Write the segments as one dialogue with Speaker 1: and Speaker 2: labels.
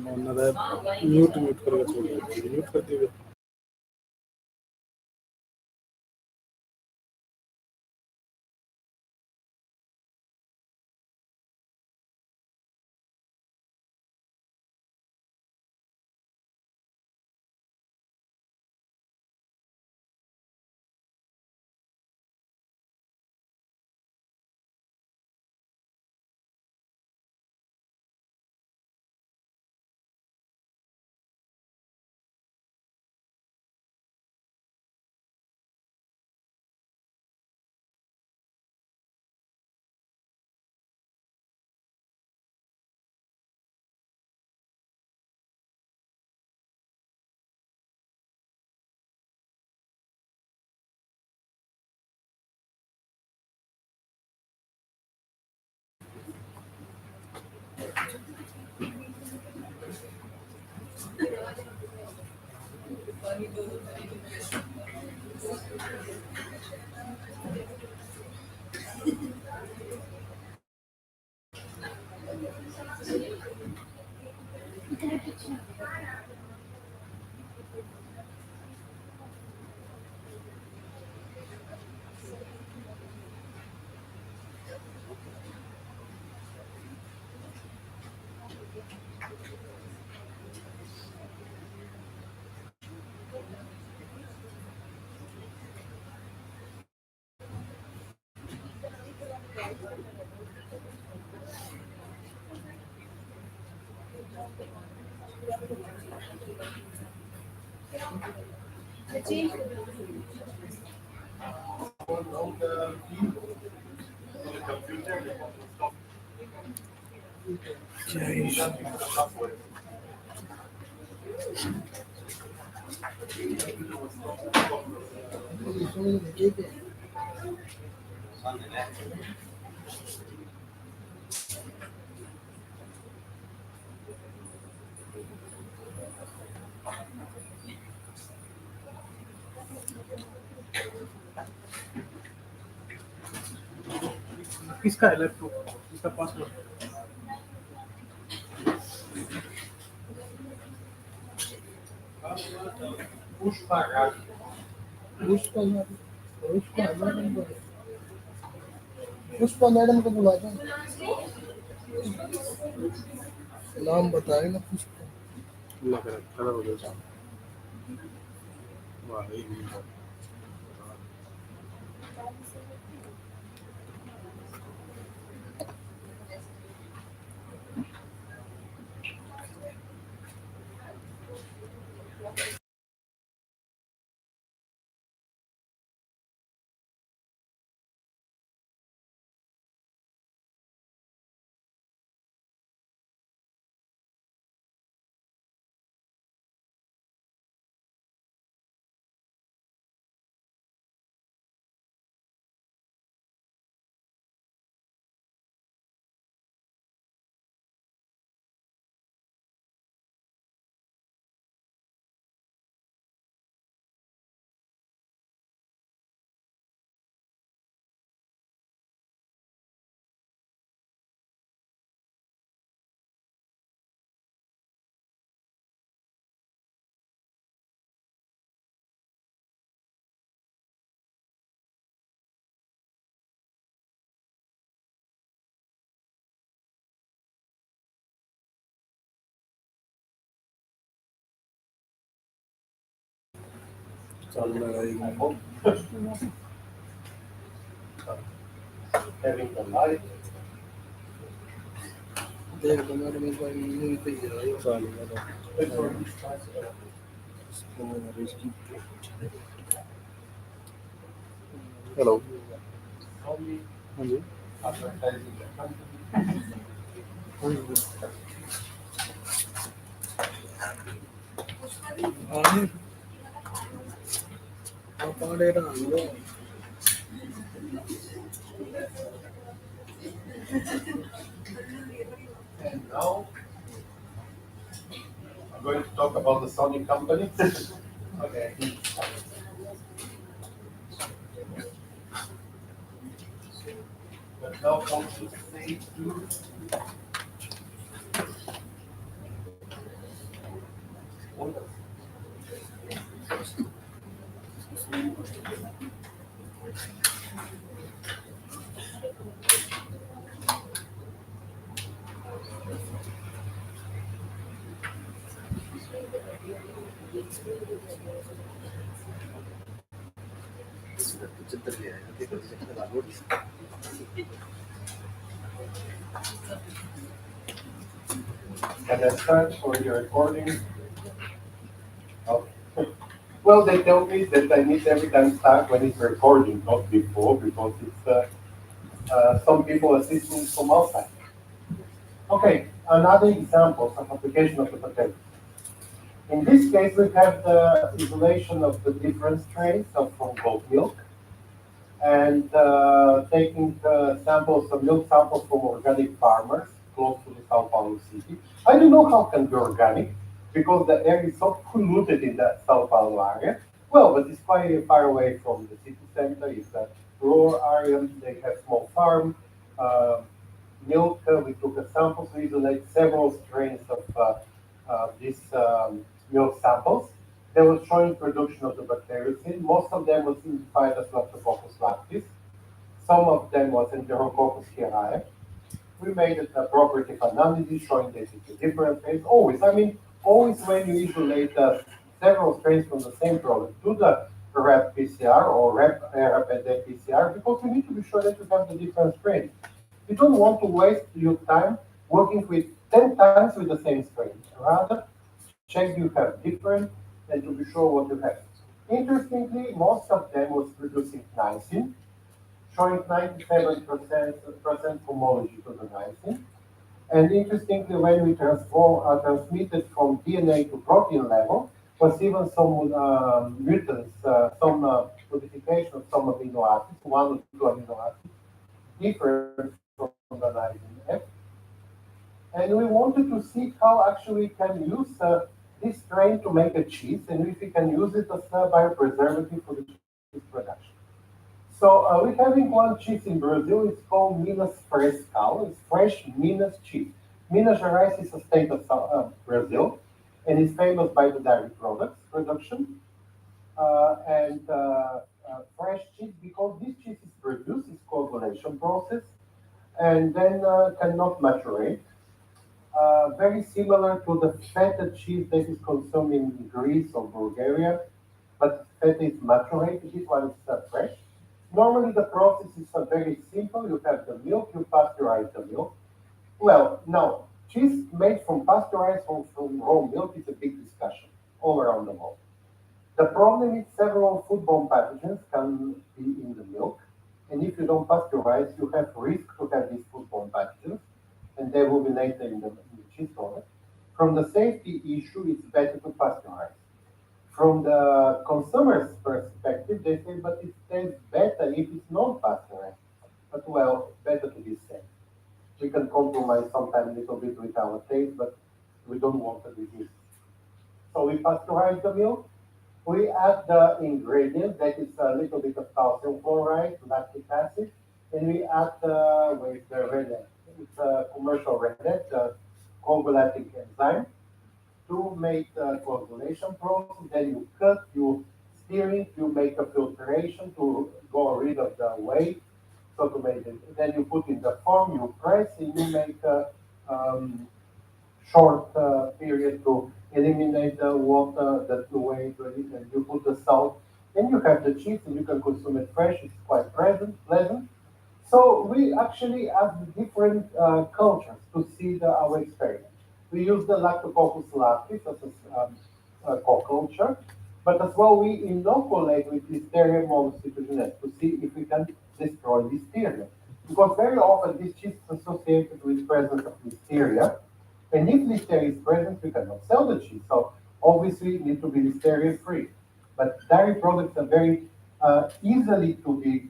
Speaker 1: नया mute mute करके छोड़ देती है, म्यूट कर दिए। क्या किसका है लैपटॉप, किसका पासवर्ड? पुष्पा पुष्पा पुष्पा मैडम को बुला दो, नाम बताए ना पुष्पा। लग रहा है खड़ा हो गया। वाह एक मिनट। चल रहा है देख लो मेरे मोबाइल में पे ही है चालू है इसकी। हेलो हाँ जी हाँ आप आ रहे हो। And now I'm going to talk about the Sony company. Okay. But now comes to stage two.
Speaker 2: Can I start for the recording? Okay. Well, they tell me that I need every time start when it's recording, not before, because it's some people assist me from outside. Okay, another example of application of the potato. In this case, we have the isolation of the different strains of from goat milk and taking samples, some milk samples from organic farmers close to the Sao Paulo city. I don't know how can be organic because the air is so polluted in the Sao Paulo area. Well, but it's quite far away from the city center. It's a rural area. They have small farm. Uh, Milk, we took a sample to isolate several strains of these milk samples. They were showing production of the bacteria. Most of them was identified as Lactobacillus lactis. Some of them was Enterococcus cereus. We made a property analysis showing that it's a different phase. Always, I mean, always when you isolate several strains from the same product, do the RAP PCR or RAP PCR because you need to be sure that you have the different strains. You don't want to waste your time working with 10 times with the same strain. Rather, check you have different and to be sure what you have. Interestingly, most of them was producing niacin, showing 97% homology to the niacin. And interestingly, when we transmitted from DNA to protein level, was even some mutants, some modification of some amino acids, one or two amino acids, different from the niacin F. And we wanted to see how actually we can use this strain to make a cheese, and if we can use it as a biopreservative for the cheese production. So we're having one cheese in Brazil. It's called Minas Frescal. It's fresh Minas cheese. Minas Gerais is a state of Brazil, and is famous by the dairy products production and fresh cheese because this cheese is produced. It's coagulation process, and then cannot maturate. Very similar to the feta cheese that is consumed in Greece or Bulgaria, but feta is maturated. This one is fresh. Normally, the process is very simple. You have the milk, you pasteurize the milk. Well, now, cheese made from pasteurized or from raw milk is a big discussion all around the world. The problem is several foodborne pathogens can be in the milk, and if you don't pasteurize, you have risk to have these foodborne pathogens, and they will be later in the cheese product. From the safety issue, it's better to pasteurize. From the consumer's perspective, they say, but it tastes better if it's not pasteurized. But well, better to be safe. We can compromise sometimes a little bit with our taste, but we don't want a disease. So we pasteurize the milk. We add the ingredient that is a little bit of calcium chloride, lactic acid, and we add with the rennet. It's a commercial rennet, coagulating enzyme to make the coagulation process. Then you cut, you stir it, you make a filtration to go rid of the weight. So to make it, then you put in the form, you press, and you make a short period to eliminate the water, the weight, and you put the salt. Then you have the cheese, and you can consume it fresh. It's quite pleasant. So we actually have different cultures to see our experiment. We use the Lactobacillus lactis as a co-culture, but as well we inoculate with Listeria monocytogenes to see if we can destroy Listeria. Because very often this cheese is associated with presence of Listeria, and if Listeria is present, we cannot sell the cheese. So obviously it needs to be Listeria free. But dairy products are very easily to be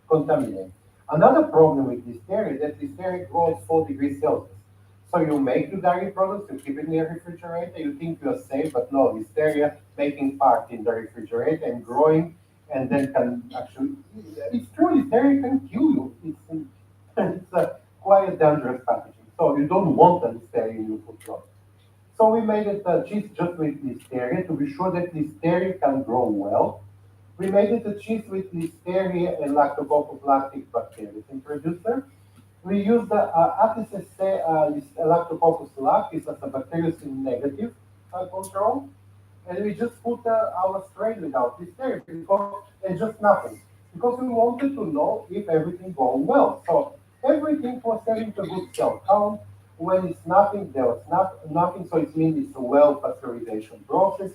Speaker 2: contaminated. Another problem with listeria is that listeria grows 4 degrees Celsius. So you make the dairy products, you keep it in the refrigerator, you think you're safe, but no, listeria making part in the refrigerator and growing, and then can actually, it's true, listeria can kill you. It's quite a dangerous pathogen. So you don't want the listeria in your food product. So we made it cheese just with listeria to be sure that listeria can grow well. We made it a cheese with listeria and lactococcus lactic bacteria introducer. We used the ATCC lactococcus lactis as a bacteriocin negative control, and we just put our strain without listeria because and just nothing because we wanted to know if everything going well. So everything was having a good cell count. When it's nothing, there was nothing. So it means it's a well pasteurization process.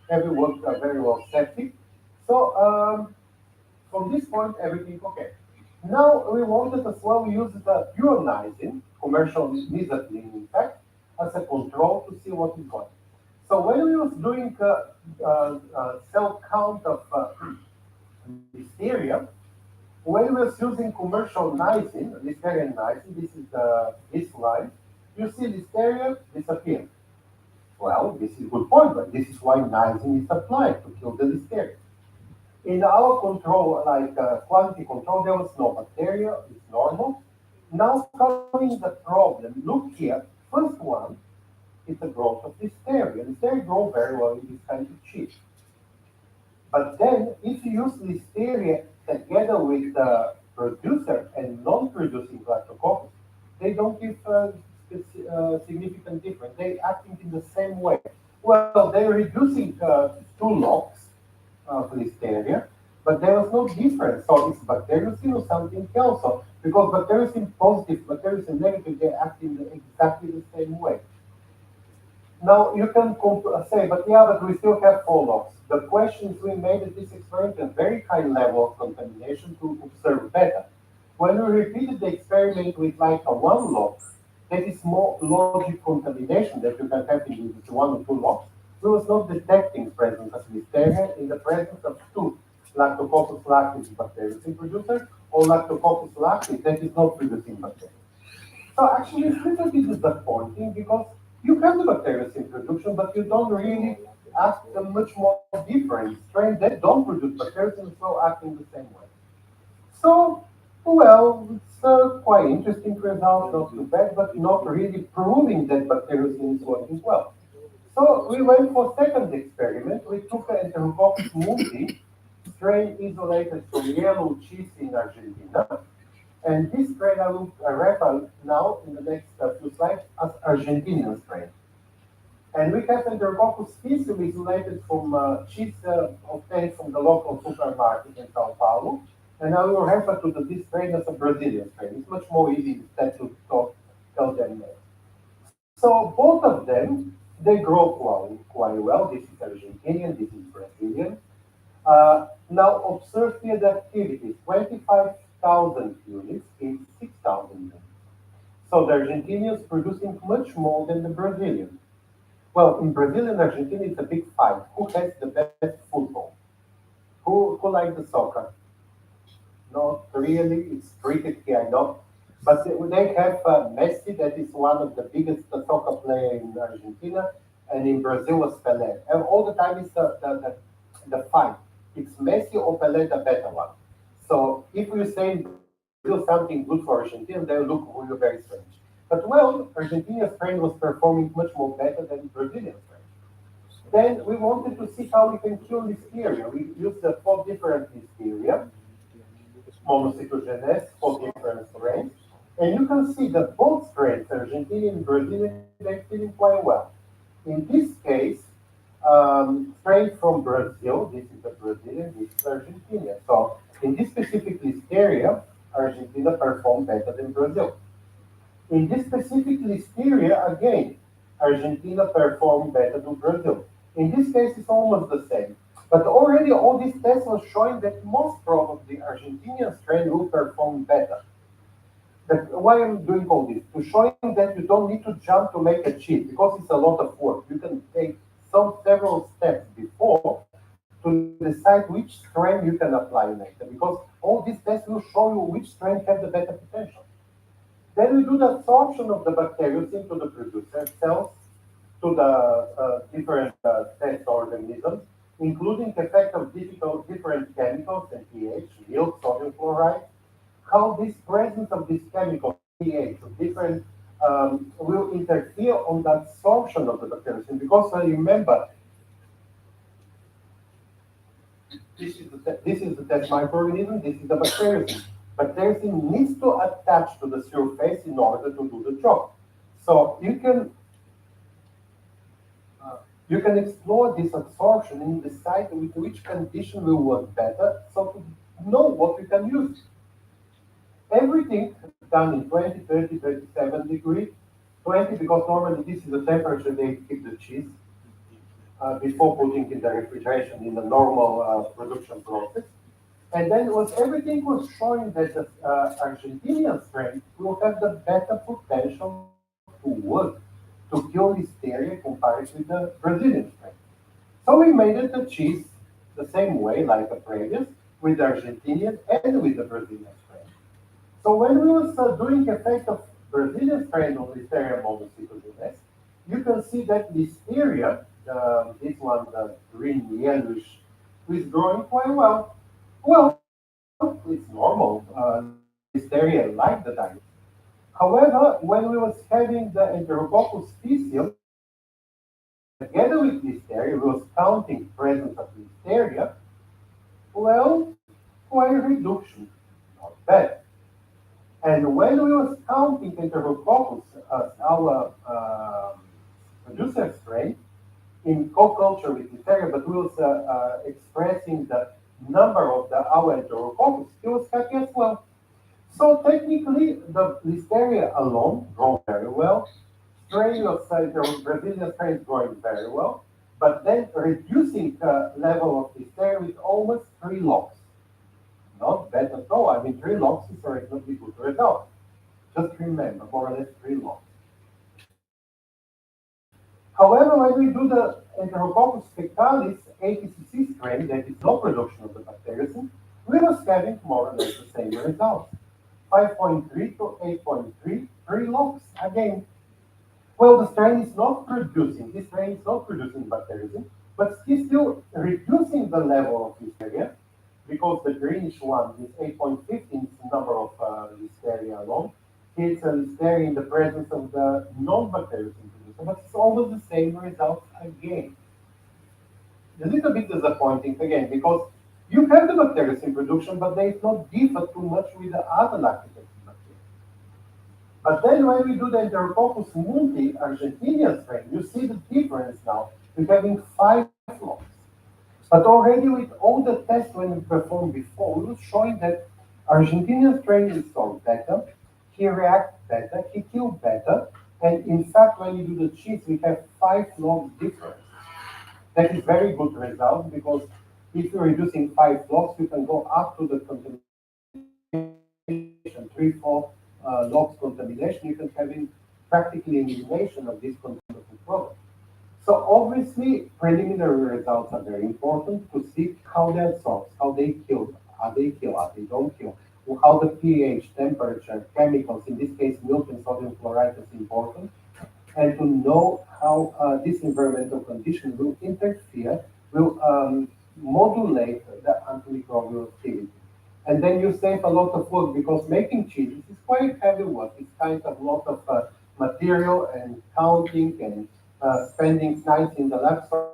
Speaker 2: Every worked very well septic. So from this point, everything okay. Now we wanted as well use the uronizing, commercial nisotine in fact, as a control to see what is going. So when we was doing cell count of listeria, when we was using commercial nising, listeria nising, this is this line, you see listeria disappear. Well, this is good point, but this is why nising is applied to kill the listeria. In our control, like quality control, there was no bacteria, it's normal. Now coming the problem, look here, first one is the growth of listeria. Listeria grow very well in this kind of cheese. But then if you use listeria together with the producer and non-producing lactococcus, they don't give significant difference. They acting in the same way. Well, they're reducing two logs of listeria, but there was no difference. So it's bacteriocin or something else. So, because bacteriocin positive, bacteriocin negative, they act in exactly the same way. Now you can say, but yeah, but we still have follow-ups. The questions we made at this experiment a very high level of contamination to observe better. When we repeated the experiment with like a one log, that is more logic contamination that you can have in with one or two logs, we was not detecting presence of listeria in the presence of two Lactococcus lactis bacteria producer or Lactococcus lactis that is not producing bacteria. So actually, it's a little bit disappointing because you have the bacteria in production, but you don't really act a much more different strain that don't produce bacteria and so acting the same way. So, well, it's quite interesting result, not too bad, but not really proving that bacteriocin is working well. So we went for second experiment. We took an Enterococcus multi strain isolated from yellow cheese in Argentina, and this strain I will refer now in the next few slides as Argentinian strain. And we have Enterococcus species isolated from cheese obtained from the local supermarket in Sao Paulo. And I will refer to this strain as a Brazilian strain. It's much more easy instead to tell them that. So both of them, they grow quite well. This is Argentinian, this is Brazilian. Now observe field activity, 25,000 units in 6,000 units. So the Argentinians producing much more than the Brazilians. Well, in Brazil and Argentina, it's a big fight. Who has the best football? Who likes the soccer? Not really. It's cricket here, I know. But they have Messi, that is one of the biggest soccer player in Argentina, and in Brazil was Pelé. And all the time it's the fight. It's Messi or Pelé the better one. So if you say in Brazil something good for Argentina, they look really very strange. But well, Argentina's strain was performing much more better than Brazilian strain. Then we wanted to see how we can kill listeria. We used the four different listeria, monocytogenes, four different strains. And you can see that both strains, Argentinian and Brazilian, they're feeling quite well. In this case, strain from Brazil, this is the Brazilian, this is Argentina. So in this specific listeria, Argentina performed better than Brazil. In this specific listeria, again, Argentina performed better than Brazil. In this case, it's almost the same. But already all these tests were showing that most probably Argentinian strain will perform better. Why I'm doing all this? To showing that you don't need to jump to make a cheat because it's a lot of work. You can take several steps before to decide which strain you can apply later because all these tests will show you which strain have the better potential. Then we do the absorption of the bacteria into the producer cells to the different test organisms, including the effect of different chemicals and pH, milk, sodium chloride, how this presence of these chemicals, pH, of different will interfere on the absorption of the bacteriocin. Because remember, this is the test microorganism, this is the bacteriocin. Bacteriocin needs to attach to the surface in order to do the job. So you can explore this absorption and decide with which condition will work better, so to know what you can use. Everything done in 20, 30, 37 degrees, 20 because normally this is the temperature they keep the cheese before putting in the refrigeration in the normal production process. And then was everything was showing that the Argentinian strain will have the better potential to work to kill listeria compared with the Brazilian strain. So we made it the cheese the same way like the previous with the Argentinian and with the Brazilian strain. So when we was doing effect of Brazilian strain on Listeria monocytogenes, you can see that Listeria, this one, the green yellowish, is growing quite well. Well, it's normal. Listeria like the diet. However, when we was having the Enterococcus faecium, together with Listeria, we was counting presence of Listeria, well, quite a reduction, not bad. And when we was counting Enterococcus as our producer strain in co-culture with Listeria, but we was expressing the number of the our Enterococcus, he was happy as well. So technically, the Listeria alone grow very well. Strain of the Brazilian strain is growing very well, but then reducing the level of Listeria with almost 3 logs. Not bad at all. I mean, 3 logs is a reasonably good result. Just remember, more or less 3 logs. However, when we do the Enterococcus fecalis ATCC strain, that is no production of the bacterium, we was having more or less the same result. 5.3 to 8.3, 3 logs again. Well, the strain is not producing, this strain is not producing bacterium, but it's still reducing the level of Listeria because the greenish one, this 8.15 is the number of Listeria alone. It's a Listeria in the presence of the non-bacterium producer, but it's almost the same result again. A little bit disappointing again because you have the bacterium production, but they not differ too much with the other lactic acid bacteria. But then when we do the Enterococcus multi Argentinian strain, you see the difference now. We're having 5 logs. But already with all the tests when we performed before, we were showing that Argentinian strain is solved better, he reacts better, he kills better, and in fact, when you do the cheese, we have 5 logs difference. That is very good result because if you're reducing 5 logs, you can go up to the contamination, 3, 4 logs contamination. You can have practically elimination of this contaminated product. So obviously, preliminary results are very important to see how they absorb, how they kill, are they don't kill, how the pH, temperature, chemicals, in this case, milk and sodium chloride is important, and to know how this environmental condition will interfere, will modulate the antimicrobial activity. And then you save a lot of work because making cheeses is quite heavy work. It's kind of a lot of material and counting and spending nights in the lab. So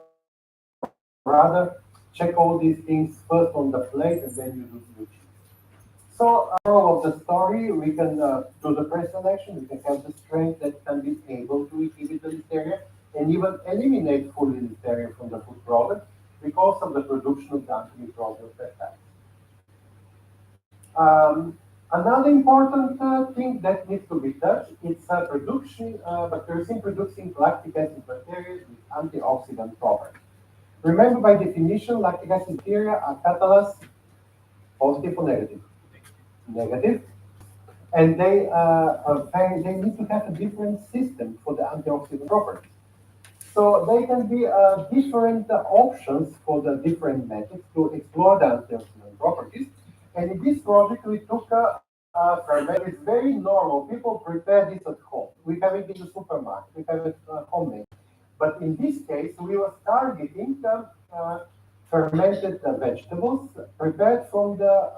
Speaker 2: rather check all these things first on the plate and then you do the cheese. So, moral of the story, we can do the pre-selection, we can have the strains that can be able to inhibit the listeria and even eliminate fully listeria from the food product because of the production of the antimicrobial peptides. Another important thing that needs to be touched is production, bacteriocin producing lactic acid bacteria with antioxidant properties. Remember, by definition, lactic acid bacteria are catalase, positive or negative? Negative. And they need to have a different system for the antioxidant properties. So they can be different options for the different methods to explore the antioxidant properties. And in this project, we took a ferment. It's very normal. People prepare this at home. We have it in the supermarket. We have it homemade. But in this case, we were targeting fermented vegetables prepared from the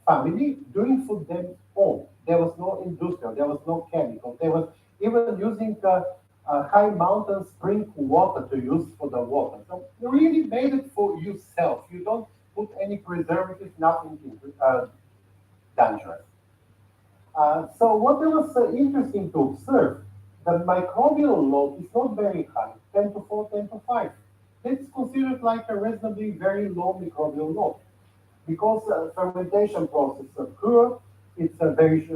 Speaker 2: family, doing for them home. There was no industrial, there was no chemical. There was even using high mountain spring water to use for the water. So you really made it for yourself. You don't put any preservatives, nothing dangerous. So what was interesting to observe, the microbial load is not very high, 10 to 4, 10 to 5. It's considered like a reasonably very low microbial load because fermentation process occur. It's a very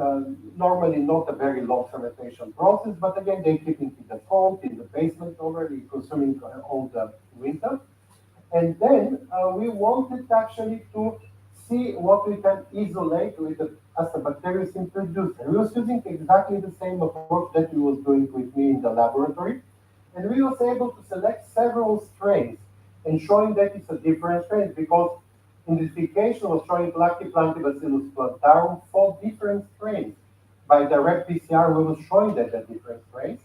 Speaker 2: normally not a very long fermentation process, but again they keeping it at home in the basement already, consuming all the winter. And then we wanted actually to see what we can isolate with as a bacterium introducer. We was using exactly the same approach that we was doing with me in the laboratory. And we was able to select several strains and showing that it's a different strain because identification was showing Lactobacillus plantarum for different strains. By direct PCR, we was showing that the different strains.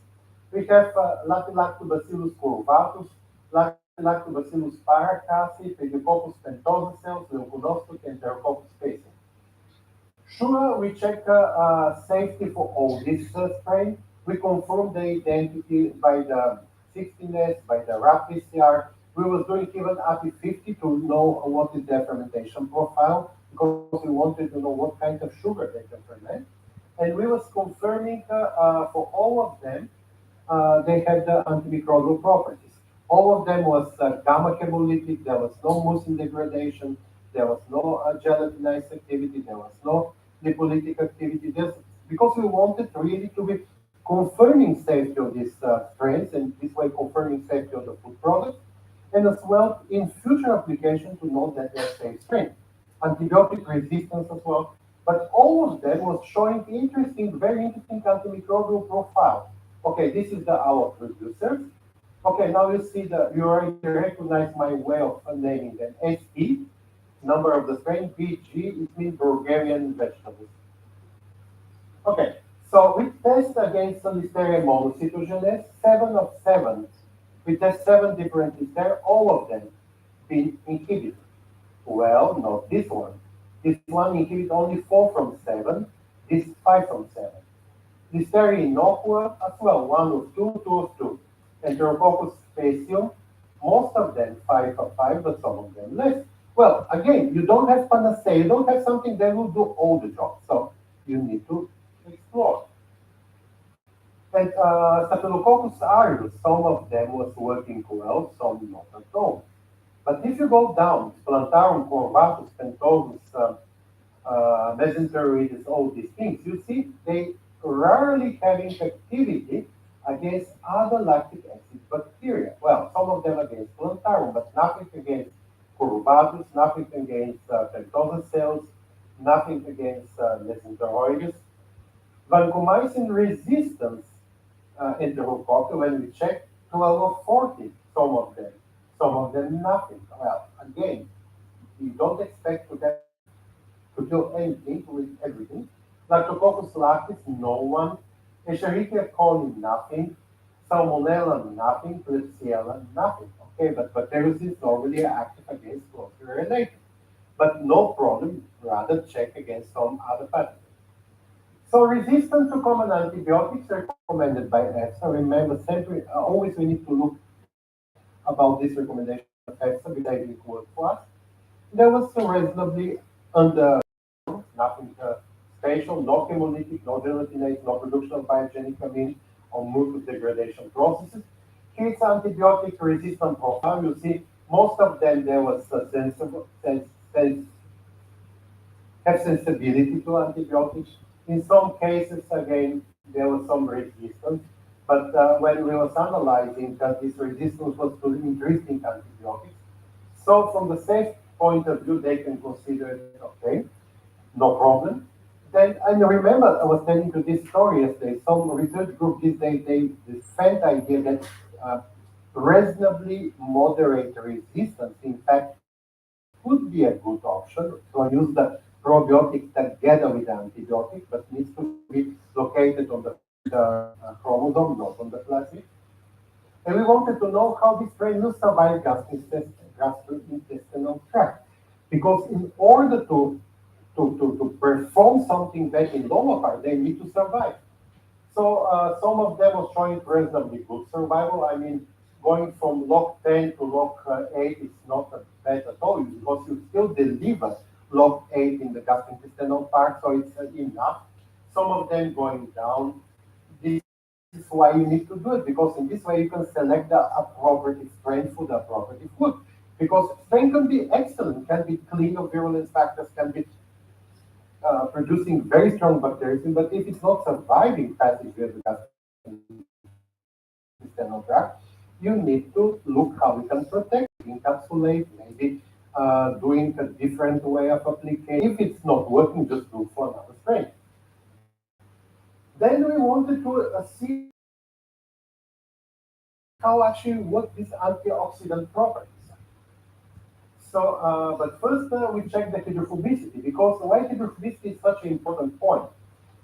Speaker 2: We have Lactobacillus curvatus, Lactobacillus paracasi, Pediococcus pentosa cells, Leuconostoc, and Enterococcus spacing. Sure, we check safety for all these strains. We confirm the identity by the 16S, by the RAP PCR. We was doing even AP50 to know what is their fermentation profile because we wanted to know what kind of sugar they can ferment. And we was confirming for all of them they had the antimicrobial properties. All of them was gamma chemolytic. There was no mucin degradation. There was no gelatinized activity. There was no lipolytic activity. Because we wanted really to be confirming safety of these strains and this way confirming safety of the food product, and as well in future application to know that they're safe strain. Antibiotic resistance as well. But all of them was showing interesting, very interesting antimicrobial profile. Okay, this is our producers. Okay, now you see that you already recognize my way of naming them. SE, number of the strain, BG, it means Bulgarian vegetables. Okay, so we test against the Listeria monocytogenes, 7 of 7. We test 7 different Listeria, all of them being inhibited. Well, not this one. This one inhibit only 4 from 7, this 5 from 7. Listeria innocua as well, 1 of 2, 2 of 2. Enterococcus faecium, most of them 5 of 5, but some of them less. Well, again, you don't have panacea, you don't have something that will do all the job. So you need to explore. And Staphylococcus aureus, some of them was working well, some not at all. But if you go down, plantarum, corvatus, pentosus, mesenteroides, all these things, you see they rarely having activity against other lactic acid bacteria. Well, some of them against plantarum, but nothing against corvatus, nothing against pentosa cells, nothing against mesenteroides. Vancomycin resistance enterococci, when we check, 12 of 40, some of them nothing. Well, again, you don't expect to do anything with everything. Lactococcus lactis, no one. Escherichia coli, nothing. Salmonella, nothing. Klebsiella, nothing. Okay, but bacteriocins normally are active against closely related. But no problem, rather check against some other pathogens. So resistance to common antibiotics recommended by EFSA. Remember, sempre, always we need to look about this recommendation of EFSA because they didn't work for us. There was reasonably under nothing special, no chemolytic, no gelatinase, no production of biogenic amine or mucus degradation processes. Kids antibiotic resistant profile, you see most of them there was a have sensibility to antibiotics. In some cases, again, there was some resistance, but when we was analyzing that this resistance was to increasing antibiotics, so from the safe point of view, they can consider it okay, no problem. Then, and remember, I was telling you this story yesterday. Some research group these days they defend the idea that uh, reasonably moderate resistance, in fact, could be a good option. So use the probiotics together with the antibiotic, but needs to be located on the chromosome, not on the plasmid. And we wanted to know how this brain will survive gastrointestinal tract. Because in order to to perform something back in lower part, they need to survive. So some of them are showing reasonably good survival. I mean, going from log 10 to log 8 is not bad at all because you still deliver log 8 in the gastrointestinal part, so it's enough. Some of them going down. This is why you need to do it because in this way you can select the appropriate strain for the appropriate food. Because strain can be excellent, can be clean of virulence factors, can be producing very strong bacteria, but if it's not surviving passage via the gastrointestinal tract, you need to look how we can protect, encapsulate, maybe doing a different way of application. If it's not working, just look for another strain. Then we wanted to see how actually what these antioxidant properties are. But first, we check the hydrophobicity because why hydrophobicity is such an important point.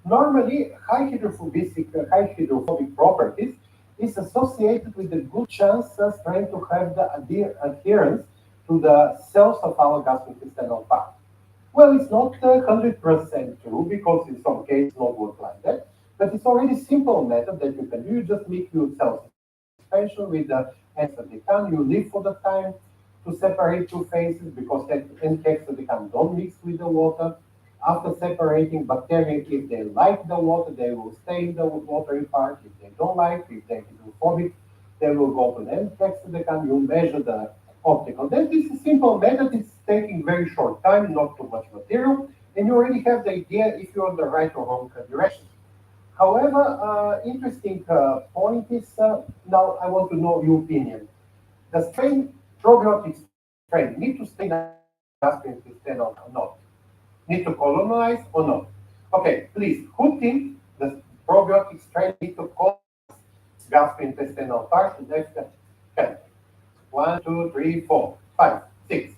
Speaker 2: Normally, high hydrophobic properties is associated with a good chances trying to have the adherence to the cells of our gastrointestinal part. Well, it's not 100% true because in some cases not work like that, but it's already simple method that you can do. You just make your cell suspension with the hexadecane. You leave for the time to separate two phases because hexadecane don't mix with the water. After separating bacteria, if they like the water, they will stay in the watery part. If they don't like, if they're hydrophobic, they will go to the hexadecane. You measure the optical. That is a simple method. It's taking very short time, not too much material, and you already have the idea if you're on the right or wrong direction. However, interesting point is now I want to know your opinion. The strain probiotic strain need to stay in the gastrointestinal or not? Need to colonize or not? Okay, please, who think the probiotic strain need to colonize gastrointestinal part? That's the 10. 1, 2, 3, 4, 5, 6.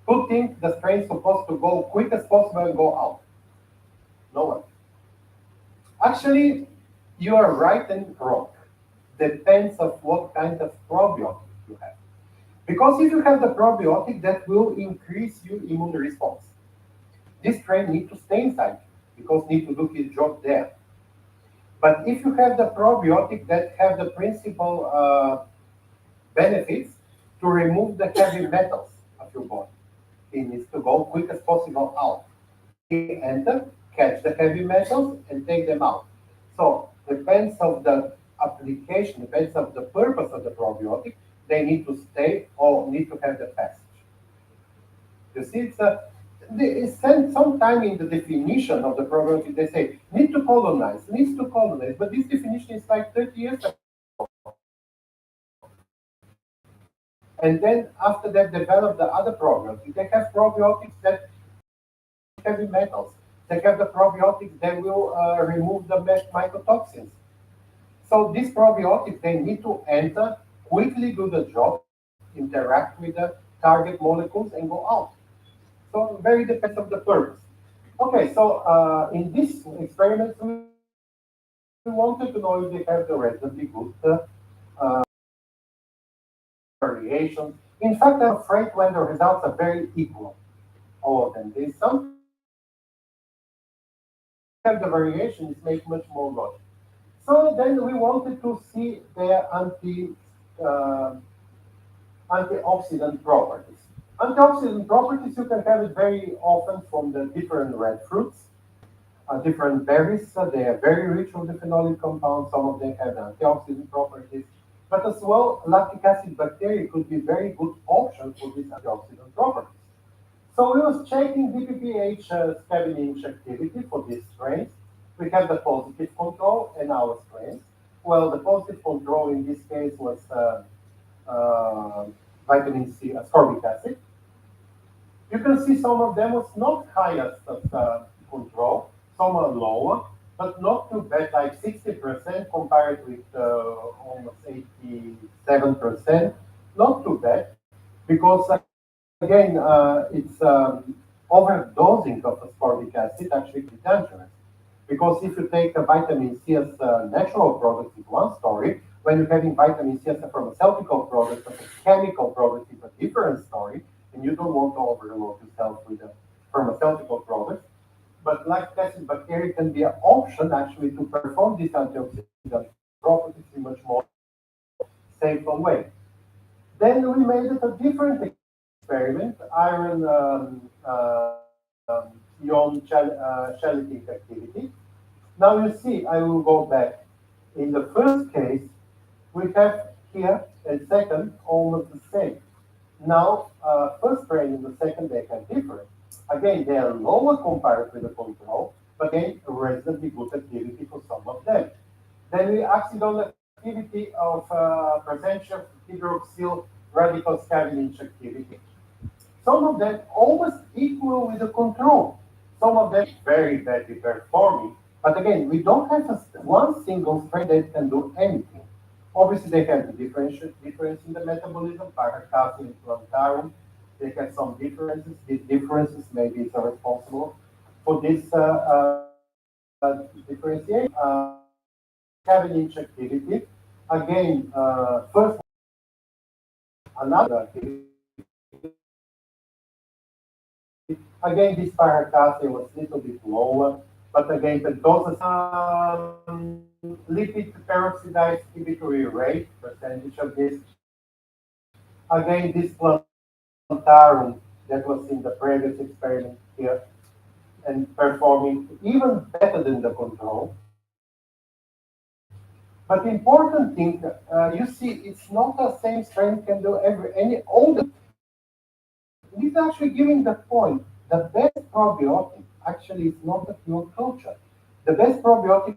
Speaker 2: Who think the strain is supposed to go quick as possible and go out? No one. Actually, you are right and wrong. Depends of what kind of probiotic you have. Because if you have the probiotic, that will increase your immune response. This strain need to stay inside because need to do his job there. But if you have the probiotic that have the principal benefits to remove the heavy metals of your body, he needs to go quick as possible out. He enter, catch the heavy metals, and take them out. So depends of the application, depends of the purpose of the probiotic. They need to stay or need to have the passage. You see, it's sometime in the definition of the probiotic they say need to colonize, needs to colonize, but this definition is like 30 years ago. And then after that, develop the other probiotics. They have probiotics that will catch heavy metals. They have the probiotics that will remove the mycotoxins. So these probiotics, they need to enter, quickly do the job, interact with the target molecules, and go out. So very depends of the purpose. Okay, so in this experiment, we wanted to know if they have the reasonably good variations. In fact, I'm afraid when the results are very equal, all of them. They sometimes have the variation, it makes much more logic. So then we wanted to see their uh, antioxidant properties. Antioxidant properties, you can have it very often from the different red fruits, different berries. They are very rich with the phenolic compounds. Some of them have the antioxidant properties. But as well, lactic acid bacteria could be very good option for these antioxidant properties. So we was checking DPPH scavenging activity for these strains. We have the positive control and our strains. Well, the positive control in this case was uh, vitamin C, ascorbic acid. You can see some of them was not highest of control, some are lower, but not too bad, like 60% compared with almost 87%. Not too bad, because again, overdosing of ascorbic acid actually can be dangerous. Because if you take a vitamin C as a natural product, it's one story. When you're having vitamin C as a pharmaceutical product, as a chemical product, it's a different story. And you don't want to overload yourself with the pharmaceutical products. But lactic acid bacteria can be an option actually to perform these antioxidant properties in much more safer way. Then we made it a different experiment, iron chelating activity. Now you see, I will go back. In the first case, we have here and second almost the same. Now, first strain and the second they have different. Again, they are lower compared to the control, but again, reasonably good activity for some of them. Then we accident activity of presence of hydroxyl radical scavenging activity. Some of them almost equal with the control. Some of them very badly performing. But again, we don't have one single strain that can do anything. Obviously, they have the difference in the metabolism, pyracalcium and plantarum. They have some differences. These differences maybe are responsible for this differentiation. Scavenging activity. Again, first another activity. Again, this pyracalcium was a little bit lower, but again, the doses, lipid peroxidase inhibitory rate, percentage of this. Again, this plantarum that was in the previous experiment here and performing even better than the control. But the important thing, you see, it's not the same strain can do any older. It is actually giving the point. The best probiotic actually is not the pure culture. The best probiotic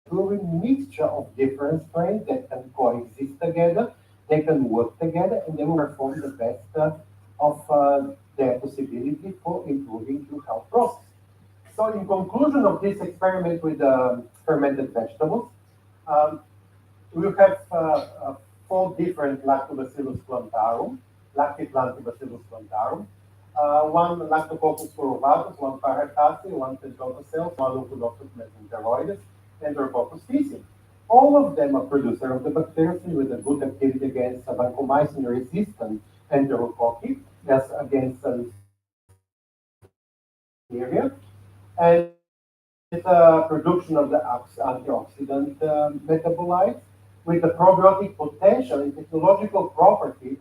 Speaker 2: proven mixture of different strains that can coexist together, they can work together, and they will perform the best of their possibility for improving your health process. So, in conclusion of this experiment with fermented vegetables, um, we have four different Lactobacillus plantarum, lactic Lactobacillus plantarum, one Lactococcus fluovatus, one Paracassi, one Pentosales, one Odontococus mesenteroides, and Rhococcus faecium. All of them are producer of the bacteriocin with a good activity against vancomycin-resistant enterococci, as against Listeria, and production of the antioxidant metabolites with the probiotic potential and technological property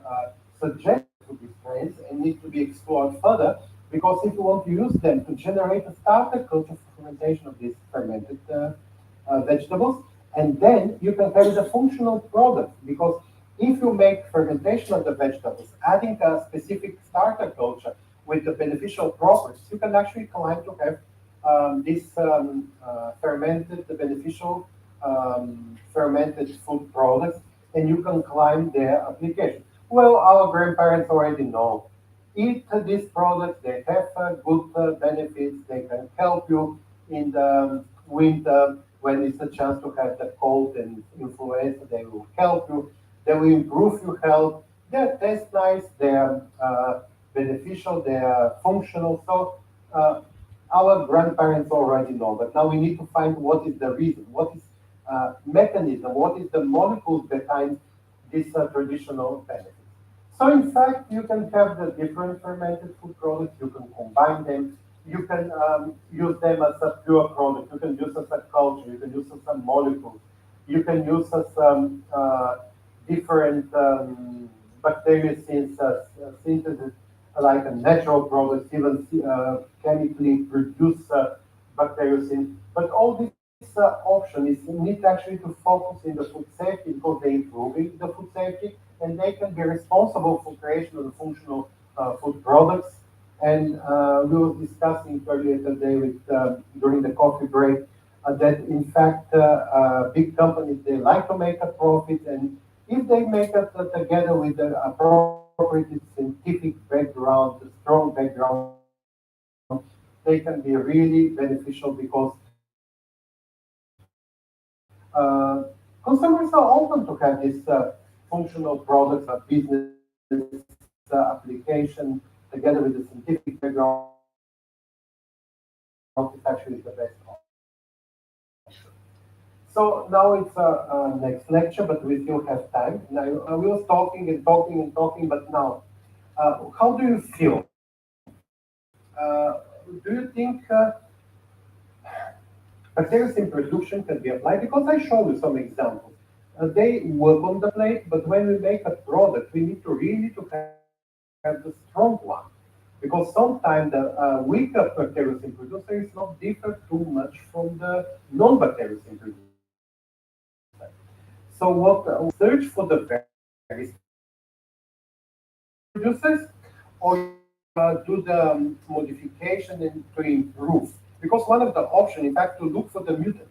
Speaker 2: suggested to these strains and need to be explored further because if you want to use them to generate a starter culture for fermentation of these fermented vegetables, and then you can have a functional product because if you make fermentation of the vegetables, adding a specific starter culture with the beneficial properties, you can actually climb to have fermented, the beneficial fermented food products, and you can climb their application. Well, our grandparents already know. Eat these products, they have good benefits, they can help you in the winter when it's a chance to have the cold and influenza, they will help you, they will improve your health, they taste nice, they're beneficial, they're functional. So our grandparents already know, but now we need to find what is the reason, what is mechanism, what is the molecules behind these traditional benefits. So in fact, you can have the different fermented food products, you can combine them, you can use them as a pure product, you can use as a culture, you can use as a molecule, you can use as different bacteria synthesis like a natural products, even chemically produce bacteriocin. But all these options is need actually to focus in the food safety because they improving the food safety and they can be responsible for creation of the functional food products. And we were discussing earlier today with during the coffee break that in fact big companies they like to make a profit and if they make it together with the appropriate scientific background, the strong background, they can be really beneficial because consumers are open to have these functional products, business application together with the scientific background is actually the best option. So now it's next lecture, but we still have time. Now, we was talking and talking and talking, but now, how do you feel? Uh, do you think bacteria in production can be applied? Because I showed you some examples. They work on the plate, but when we make a product, we need to really to have the strong one. Because sometimes the weaker bacterial producer is not differ too much from the non-bacterial producer. So what we search for the very strong producers, or do the modification and to improve. Because one of the options, in fact, to look for the mutant.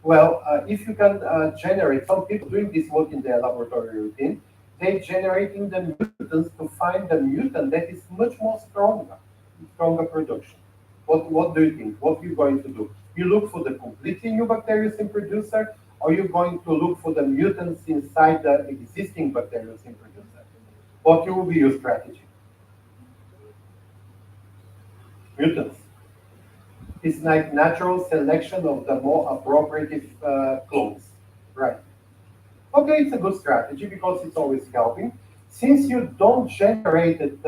Speaker 2: Well, if you can generate, some people doing this work in their laboratory routine, they generating the mutants to find the mutant that is much more stronger production. What do you think? What you going to do? You look for the completely new bacteriocin producer, or you going to look for the mutants inside the existing bacteriocin producer? What will be your strategy? Mutants. It's like natural selection of the more appropriate clones, right? Okay, it's a good strategy because it's always helping. Since you don't generate it,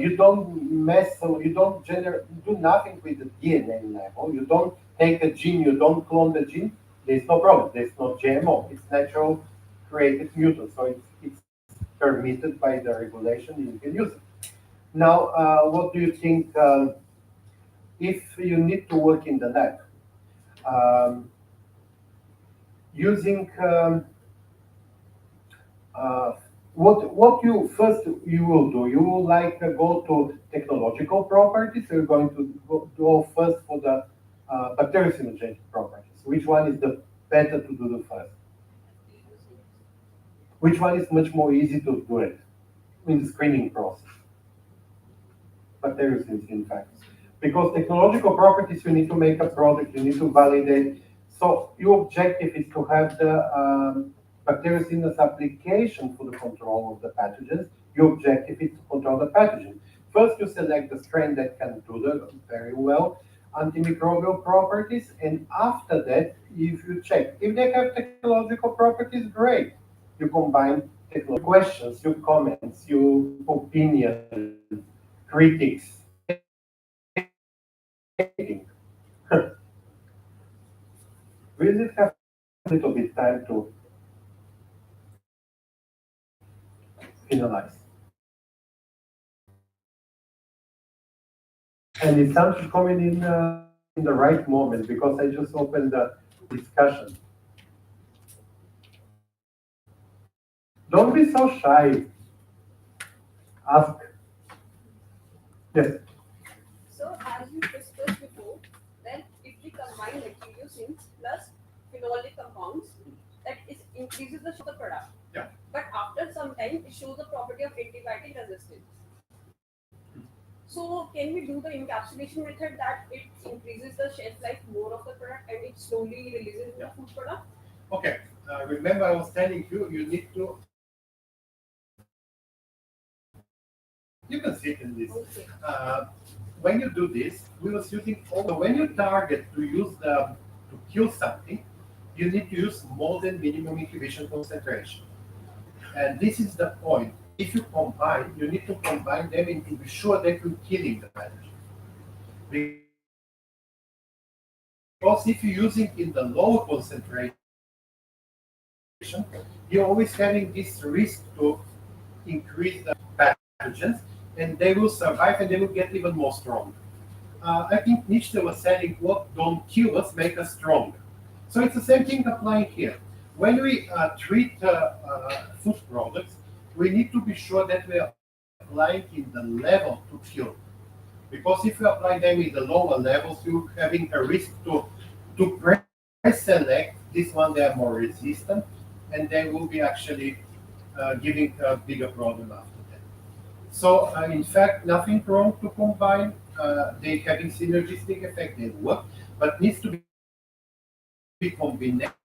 Speaker 2: you don't mess, so you don't do nothing with the DNA level. You don't take a gene, you don't clone the gene. There's no problem. There's no GMO. It's natural created mutant, so it's permitted by the regulation. You can use it. Now, what do you think if you need to work in the lab? Um, using uh, what you first you will do, you will like go to technological properties, so you're going to go first for the bacteriocinogenetic properties. Which one is the better to do the first? Which one is much more easy to do it in the screening process? Bacteriocins, in fact. Because technological properties, you need to make a product, you need to validate. So your objective is to have the bacteriocins application for the control of the pathogens. Your objective is to control the pathogen. First, you select the strain that can do the very well antimicrobial properties, and after that, if you check if they have technological properties, great. You combine technological questions, your comments, your opinions, critics, rating. We just have a little bit time to finalize. And it sounds coming in the right moment because I just opened the discussion. Don't be so shy. Ask. Yes.
Speaker 3: So, as we discussed before, then if we combine bacteriocins plus phenolic compounds, that is increases the show of the product.
Speaker 2: Yeah.
Speaker 3: But after some time, it shows the property of antibiotic resistance. So, can we do the encapsulation method that it increases the shelf life more of the product and it slowly releases in the food product?
Speaker 2: Okay. Remember, I was telling you, you need to. You can see it in this.
Speaker 3: Okay.
Speaker 2: When you do this, we was using all. So when you target to use the to kill something, you need to use more than minimum incubation concentration. And this is the point. If you combine, you need to combine them and to be sure that you're killing the pathogen. Because if you're using in the lower concentration, you're always having this risk to increase the pathogens, and they will survive and they will get even more strong. I think Nietzsche was saying, "What don't kill us, make us stronger." So it's the same thing applying here. When we treat food products, we need to be sure that we are applying in the level to kill. Because if you apply them in the lower levels, you're having a risk to pre-select. This one, they are more resistant, and they will be actually giving a bigger problem after that. So, in fact, nothing wrong to combine. They having synergistic effect, they work, but needs to be combination